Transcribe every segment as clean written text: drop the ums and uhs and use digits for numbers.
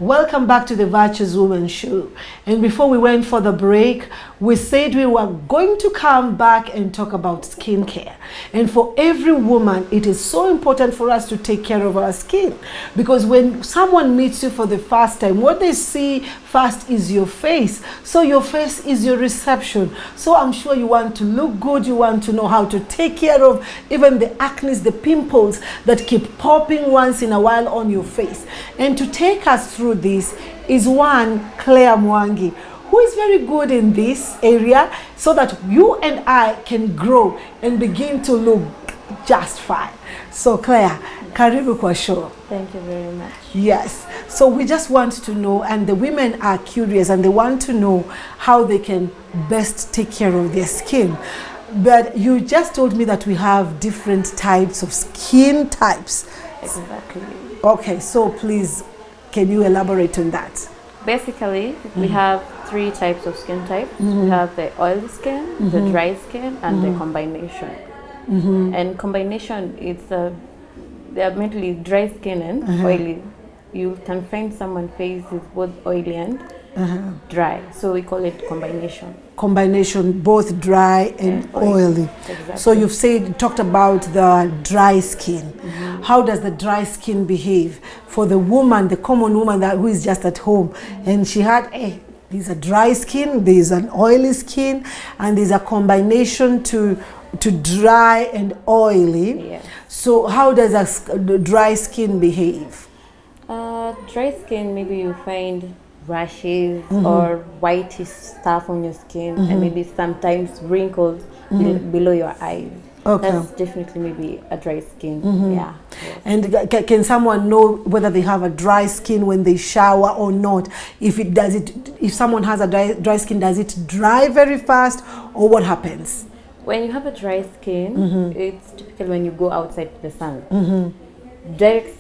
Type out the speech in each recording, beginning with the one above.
Welcome back to the Virtuous Woman Show. And before we went for the break, we said we were going to come back and talk about skincare. And for every woman, it is so important for us to take care of our skin. Because when someone meets you for the first time, what they see first is your face. So your face is your reception. So I'm sure you want to look good. You want to know how to take care of even the acne, the pimples that keep popping once in a while on your face. And to take us through this is one Claire Mwangi, who is very good in this area, so that you and I can grow and begin to look just fine. So Claire, karibu kwa show. Thank you very much. Yes, so we just want to know, and the women are curious and they want to know how they can best take care of their skin. But you just told me that we have different types of skin types. Exactly. Okay, so please, can you elaborate on that? Basically, we have three types of skin types. We have the oily skin, the dry skin, and the combination. And combination, they are mainly dry skin and oily. You can find someone's face is both oily and dry, so we call it combination. Combination, both dry and oily. Exactly. So you've talked about the dry skin. How does the dry skin behave for the woman, the common woman who is just at home, and she had there's a dry skin, there's an oily skin, and there's a combination to dry and oily. Yeah. So how does the dry skin behave? Dry skin, maybe you find rashes or whitish stuff on your skin, and maybe sometimes wrinkles below your eyes. Okay. That's definitely maybe a dry skin. Yeah. And can someone know whether they have a dry skin when they shower or not? If someone has a dry skin, does it dry very fast, or what happens? When you have a dry skin, it's typical when you go outside the sun. Direct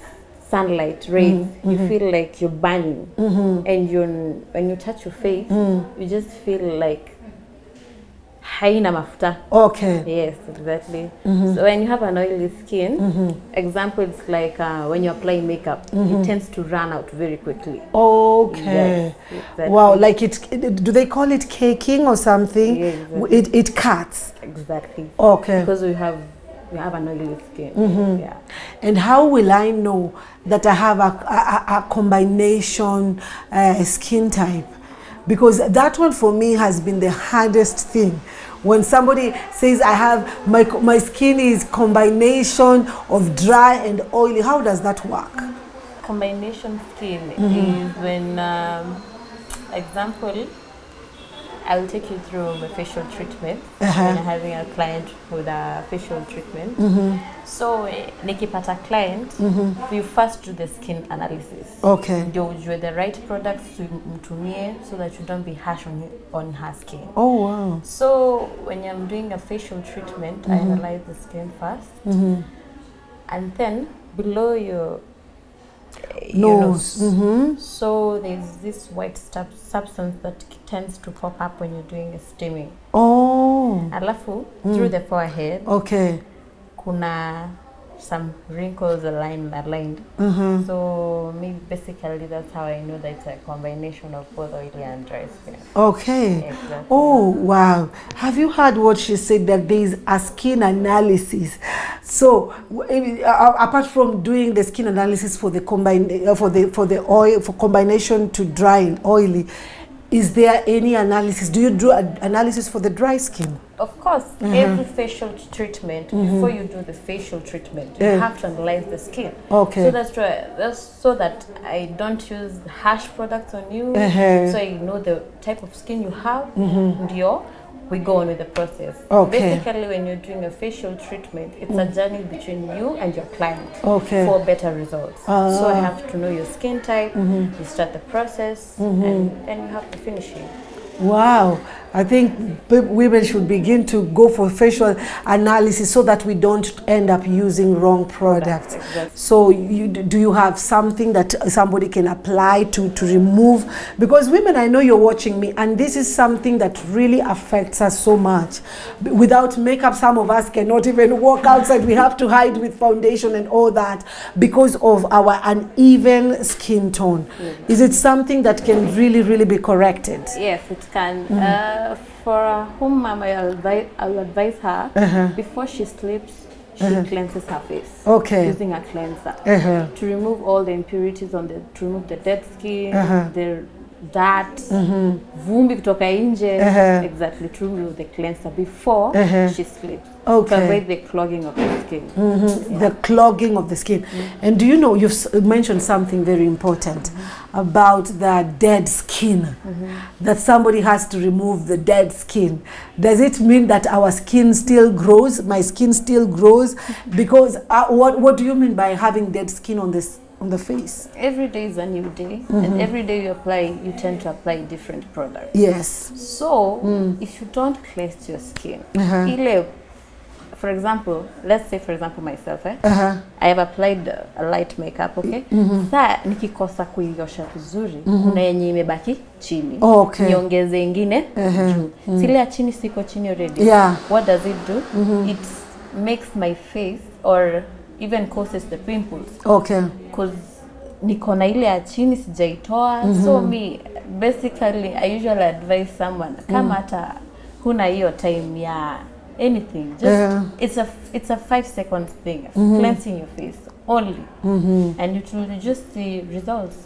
sunlight rays, you feel like you're burning, and when you touch your face, you just feel like haina mafuta. Okay. Yes, exactly. So when you have an oily skin, example, it's like when you apply makeup, it tends to run out very quickly. Okay. Yes, exactly. Wow, like do they call it caking or something? Yeah, exactly. It cuts. Exactly. Okay. Because we have an oily skin. Yeah. And how will I know that I have a combination skin type? Because that one for me has been the hardest thing. When somebody says I have my skin is combination of dry and oily, how does that work? Combination skin is when, example, I will take you through my facial treatment when I'm having a client with a facial treatment. So, nikipata client, you first do the skin analysis. Okay. Ndio ujue the right products to mtumie so that you don't be harsh on her skin. Oh wow. So when I'm doing a facial treatment, I analyze the skin first, and then below your nose. So there's this white substance that tends to pop up when you're doing a steaming. Oh. Alafu through the forehead. Okay. Kuna some wrinkles aligned. So maybe basically that's how I know that it's a combination of both oily and dry skin. Okay. Exactly. Oh wow. Have you heard what she said, that there is a skin analysis? So apart from doing the skin analysis for the combination to dry and oily, is there any analysis? Do you do an analysis for the dry skin? Of course, every facial treatment, before you do the facial treatment, you have to analyze the skin. Okay. So that's so that I don't use harsh products on you, so I know the type of skin you have, we go on with the process. Okay. Basically, when you're doing a facial treatment, it's a journey between you and your client for better results. So I have to know your skin type, you start the process, and then you have the finishing. Wow. I think women should begin to go for facial analysis so that we don't end up using wrong products. Exactly. So do you have something that somebody can apply to remove? Because women, I know you're watching me, and this is something that really affects us so much. Without makeup, some of us cannot even walk outside. We have to hide with foundation and all that because of our uneven skin tone. Is it something that can really be corrected? Yes, it can. For a home mom, I'll advise her before she sleeps, she cleanses her face using a cleanser to remove all the impurities to remove the dead skin, the dirt, vumbi kutoka nje, exactly, to remove the cleanser before she sleeps. To avoid the clogging of the skin. The clogging of the skin. And do you know, you've mentioned something very important about the dead skin, that somebody has to remove the dead skin. Does it mean that our skin still grows, my skin still grows? Because what do you mean by having dead skin on the face? Every day is a new day, and every day you tend to apply different products. Yes. So if you don't cleanse your skin, for example, let's say for example myself, I have applied a light makeup, okay? Saa nikikosa kuiosha vizuri, kuna yenye imebaki chini. Niongeze ingine juu. Sile ya chini siko chini already. What does it do? It makes my face, or even causes the pimples. Because niko na ile ya chini sijaitoa. So me, basically I usually advise someone, kama hata huna hiyo time ya anything, just it's a 5 seconds thing, cleansing your face only, and it will just see results.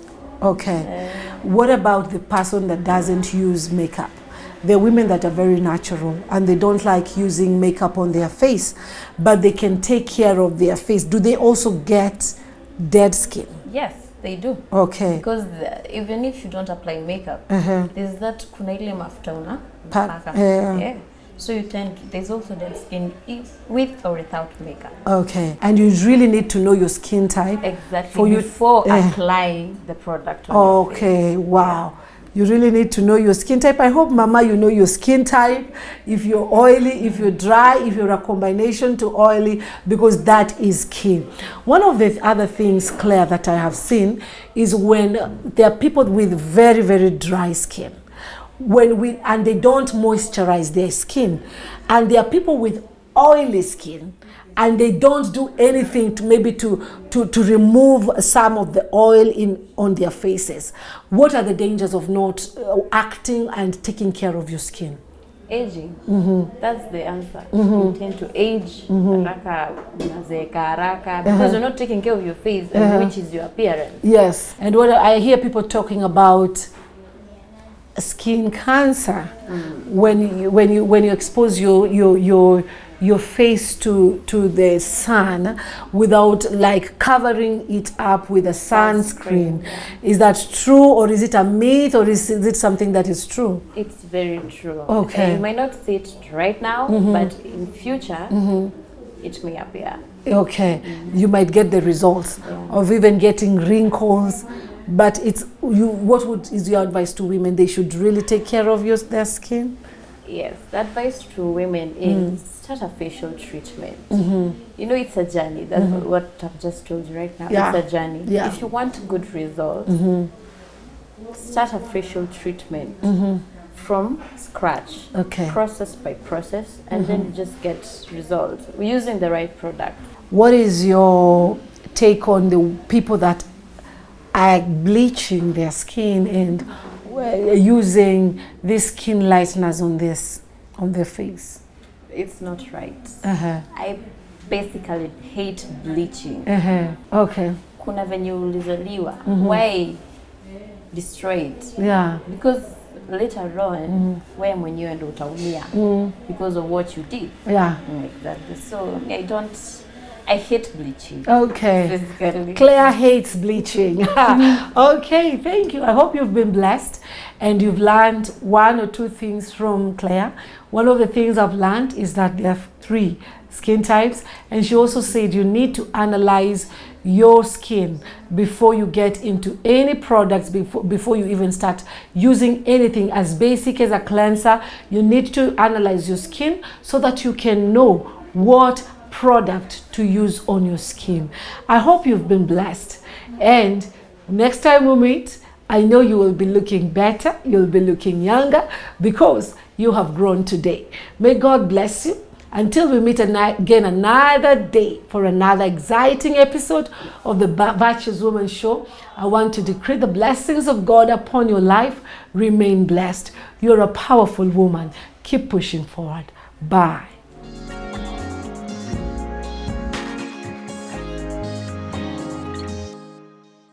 What about the person that doesn't use makeup? There are women that are very natural and they don't like using makeup on their face, but they can take care of their face. Do they also get dead skin? Yes, they do. Because even if you don't apply makeup, there's that kuna ile mafuta una so there's also dead skin with or without makeup. And you really need to know your skin type. Exactly. Before applying the product on your face. Wow. You really need to know your skin type. I hope, Mama, you know your skin type. If you're oily, if you're dry, if you're a combination to oily, because that is key. One of the other things, Claire, that I have seen is when there are people with very dry skin. And they don't moisturize their skin, and there are people with oily skin and they don't do anything to remove some of the oil on their faces. What are the dangers of not acting and taking care of your skin? Aging. That's the answer. You tend to age because you're not taking care of your face, which is your appearance. Yes. And what I hear people talking about skin cancer, when you expose your face to the sun without like covering it up with a sunscreen. Is that true, or is it a myth, or is it something that is true? It's very true. You might not see it right now, but in future it may appear. You might get the results of even getting wrinkles. But what is your advice to women? They should really take care of their skin? Yes, the advice to women is start a facial treatment. You know, it's a journey. That's what I've just told you right now. It's a journey. If you want good results, start a facial treatment from scratch, process by process, and then you just get results using the right product. What is your take on the people that are bleaching their skin and using these skin lighteners on their face? It's not right. I basically hate bleaching. Kuna venye ulizaliwa. Why destroy it? Because later on, wewe mwenyewe ndo utaumia because of what you did. Exactly. So I don't I hate bleaching. Okay. Physically. Claire hates bleaching. Okay, thank you. I hope you've been blessed and you've learned one or two things from Claire. One of the things I've learned is that there are 3 skin types, and she also said you need to analyze your skin before you get into any products, before you even start using anything as basic as a cleanser. You need to analyze your skin so that you can know what product to use on your skin. I hope you've been blessed, and next time we meet, I know you will be looking better, you'll be looking younger, because you have grown today. May God bless you. Until we meet again another day for another exciting episode of the Virtuous Woman Show, I want to decree the blessings of God upon your life. Remain blessed. You're a powerful woman. Keep pushing forward. Bye.